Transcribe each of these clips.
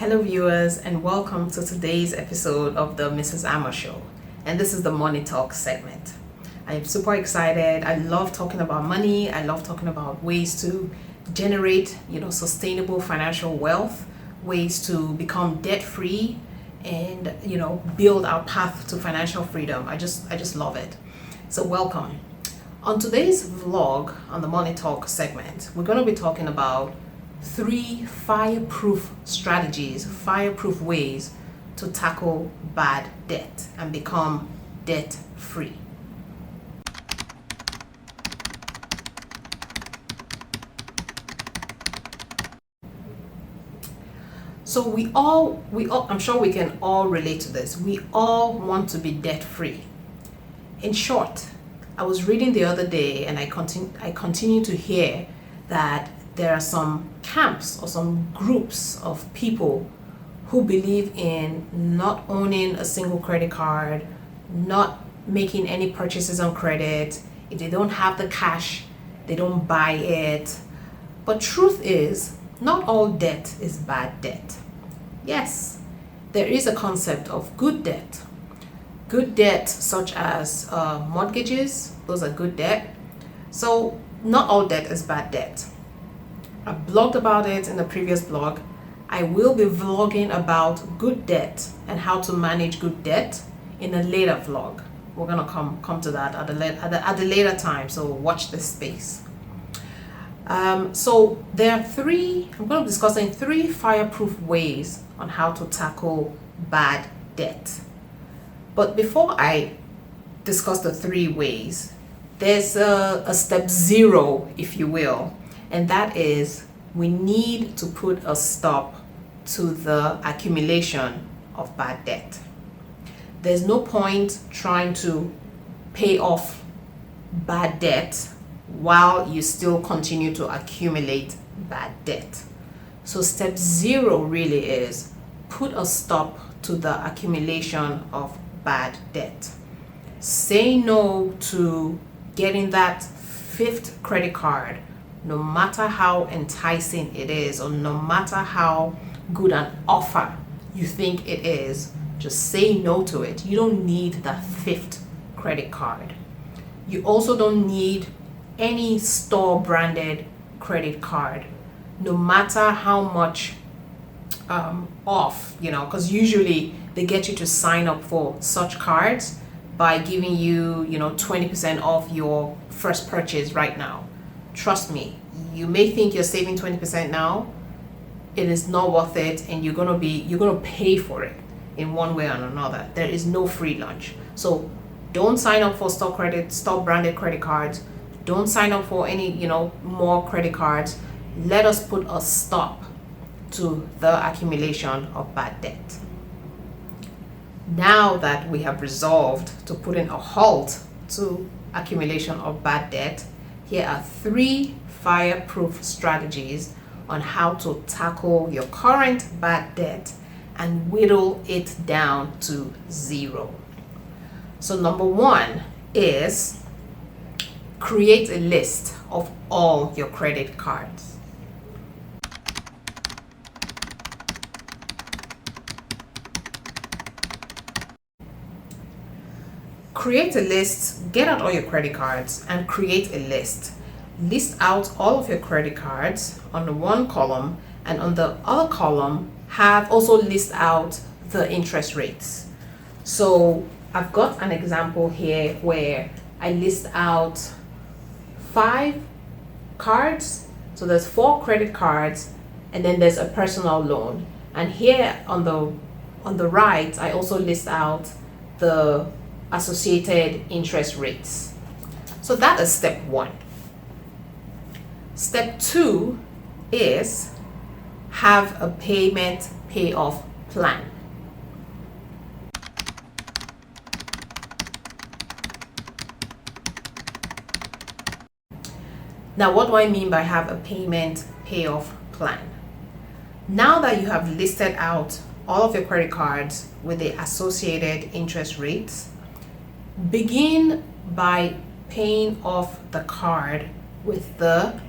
Hello viewers, and welcome to today's episode of the Mrs. Amma Show. And this is the Money Talk segment. I am super excited. I love talking about money. I love talking about ways to generate, sustainable financial wealth, ways to become debt-free and, build our path to financial freedom. I just love it. So welcome. On today's vlog on the Money Talk segment, we're going to be talking about 3 fireproof strategies, fireproof ways to tackle bad debt and become debt free. So we all, I'm sure we can all relate to this. We all want to be debt free. In short, I was reading the other day and I continue to hear that there are some camps or some groups of people who believe in not owning a single credit card, not making any purchases on credit. If they don't have the cash, they don't buy it. But truth is, not all debt is bad debt. Yes, there is a concept of good debt. Good debt such as mortgages, those are good debt. So not all debt is bad debt. I blogged about it in the previous blog. I will be vlogging about good debt and how to manage good debt in a later vlog. We're gonna come to that at a later time, so watch this space. So there are I'm going to be discussing 3 fireproof ways on how to tackle bad debt. But before I discuss the 3 ways, there's a step 0, if you will. And that is, we need to put a stop to the accumulation of bad debt. There's no point trying to pay off bad debt while you still continue to accumulate bad debt. So step 0 really is put a stop to the accumulation of bad debt. Say no to getting that 5th credit card, no matter how enticing it is or no matter how good an offer you think it is. Just say no to it. You don't need that 5th credit card. You also don't need any store branded credit card, no matter how much off, because usually they get you to sign up for such cards by giving you 20% off your first purchase right now. Trust me, you may think you're saving 20% now. It is not worth it, and you're gonna pay for it in one way or another. There is no free lunch. So don't sign up for store branded credit cards. Don't sign up for any more credit cards. Let us put a stop to the accumulation of bad debt. Now that we have resolved to put in a halt to accumulation of bad debt, here are 3 fireproof strategies on how to tackle your current bad debt and whittle it down to 0. So number 1 is create a list of all your credit cards. Create a list, get out all your credit cards and create a list. List out all of your credit cards on the one column, and on the other column also list out the interest rates. So I've got an example here where I list out 5 cards. So there's 4 credit cards and then there's a personal loan. And here on the right, I also list out the associated interest rates. So that is step 1. Step 2 is have a payment payoff plan. Now, what do I mean by have a payment payoff plan? Now that you have listed out all of your credit cards with the associated interest rates, begin by paying off the card with the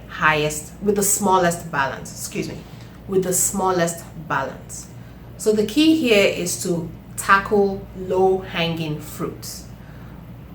smallest balance. So the key here is to tackle low-hanging fruits.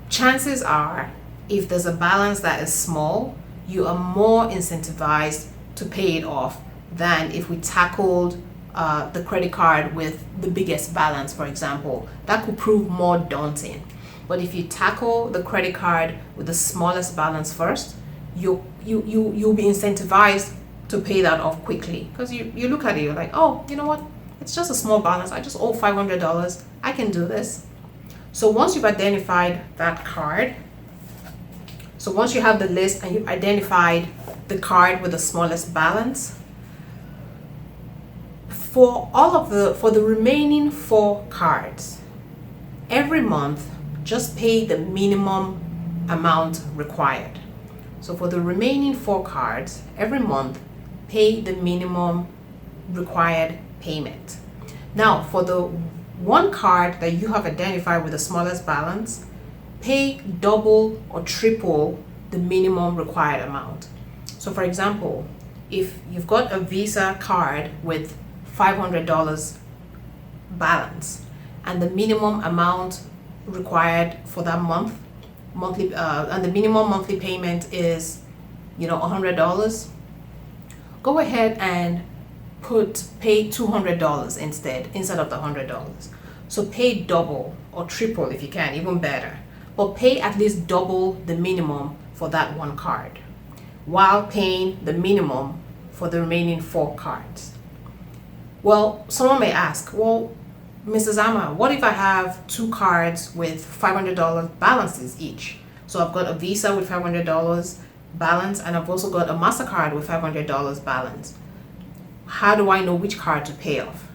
Chances are, if there's a balance that is small, you are more incentivized to pay it off than if we tackled the credit card with the biggest balance, for example. That could prove more daunting. But if you tackle the credit card with the smallest balance first, you'll be incentivized to pay that off quickly, because you look at it, you're like, oh, you know what? It's just a small balance. I just owe $500. I can do this. So once you've identified that card, so once you have the list and you've identified the card with the smallest balance, for the remaining 4 cards, every month, just pay the minimum amount required. So for the remaining 4 cards, every month, pay the minimum required payment. Now, for the one card that you have identified with the smallest balance, pay double or triple the minimum required amount. So for example, if you've got a Visa card with $500 balance and the minimum amount required for that monthly and the minimum monthly payment is $100, go ahead and pay $200 instead of the $100. So pay double or triple if you can, even better, but pay at least double the minimum for that one card while paying the minimum for the remaining 4 cards. Well, someone may ask, well, Mrs. Amma, what if I have 2 cards with $500 balances each? So I've got a Visa with $500 balance, and I've also got a MasterCard with $500 balance. How do I know which card to pay off?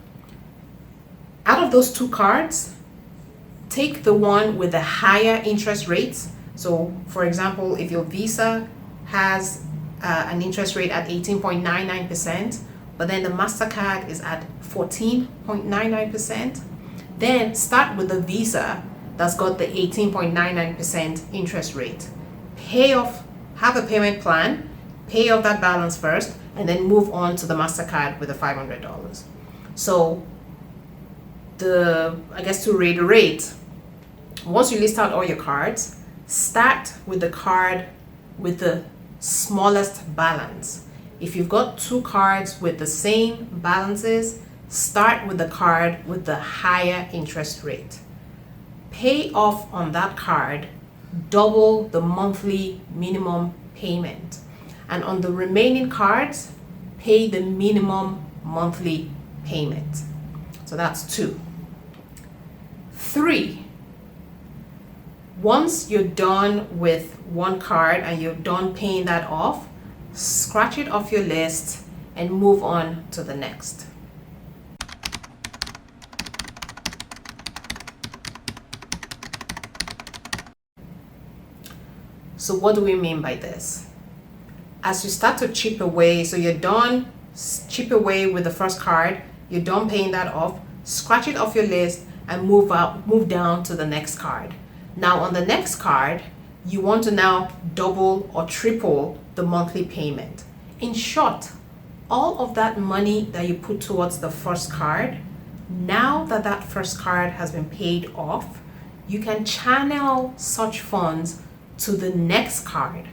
Out of those 2 cards, take the one with the higher interest rates. So for example, if your Visa has an interest rate at 18.99%, but then the MasterCard is at 14.99%, then start with the Visa that's got the 18.99% interest rate. Pay off, have a payment plan, pay off that balance first, and then move on to the MasterCard with the $500. So to reiterate, once you list out all your cards, start with the card with the smallest balance. If you've got 2 cards with the same balances, start with the card with the higher interest rate. Pay off on that card double the monthly minimum payment. And on the remaining cards, pay the minimum monthly payment. So that's 2. 3, once you're done with one card and you're done paying that off, scratch it off your list and move on to the next. So what do we mean by this? As you start to chip away, so you're done, chip away with the first card, you're done paying that off, scratch it off your list and move down to the next card. Now on the next card, you want to now double or triple the monthly payment. In short, all of that money that you put towards the first card, now that that first card has been paid off, you can channel such funds to the next card.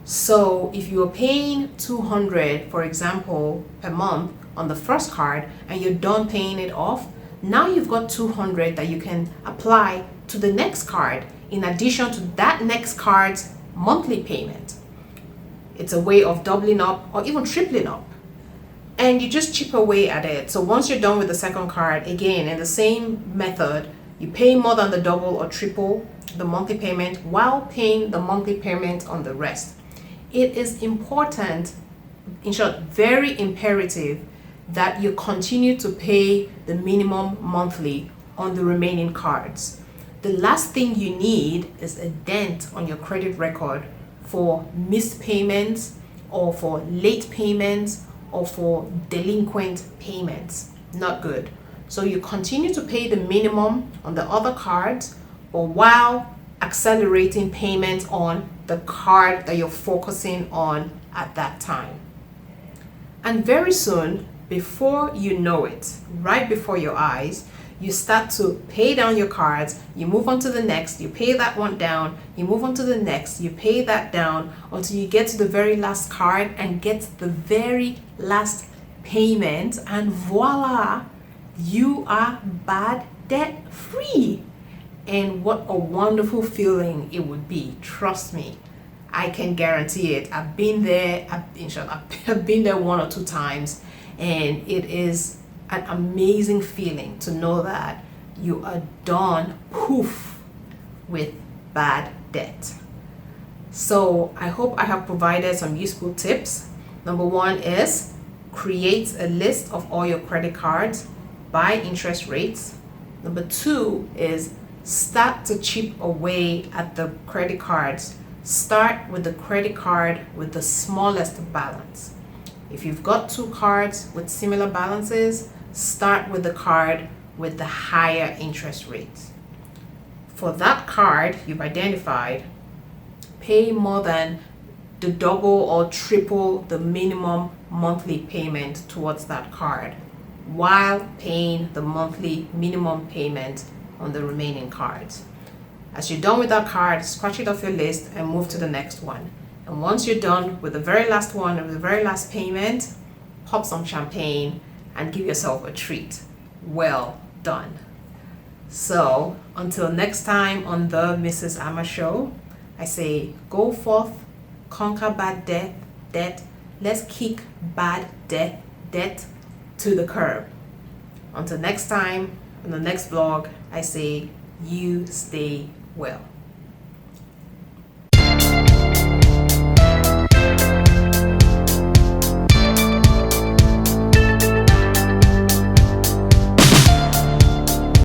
So if you are paying $200, for example, per month on the first card and you're done paying it off, now you've got $200 that you can apply to the next card in addition to that next card's monthly payment. It's a way of doubling up or even tripling up. And you just chip away at it. So once you're done with the second card, again, in the same method, you pay more than the double or triple the monthly payment while paying the monthly payment on the rest. It is important, in short, very imperative, that you continue to pay the minimum monthly on the remaining cards. The last thing you need is a dent on your credit record for missed payments or for late payments or for delinquent payments. Not good. So you continue to pay the minimum on the other cards, but while accelerating payments on the card that you're focusing on at that time. And very soon, before you know it, right before your eyes, you start to pay down your cards, you move on to the next, you pay that one down, you move on to the next, you pay that down until you get to the very last card and get the very last payment, and voila, you are bad debt free. And what a wonderful feeling it would be. Trust me, I can guarantee it. I've been there. I've been there one or two times, and it is an amazing feeling to know that you are done, poof, with bad debt. So I hope I have provided some useful tips. Number one is create a list of all your credit cards by interest rates. Number two is start to chip away at the credit cards. Start with the credit card with the smallest balance. If you've got two cards with similar balances, start with the card with the higher interest rates. For that card you've identified, pay more than the double or triple the minimum monthly payment towards that card, while paying the monthly minimum payment on the remaining cards. As you're done with that card, scratch it off your list and move to the next one. And once you're done with the very last one and the very last payment, pop some champagne and give yourself a treat. Well done. So until next time on the Mrs. Amma Show, I say go forth, conquer bad debt. Let's kick bad debt to the curb. Until next time, on the next vlog, I say you stay well.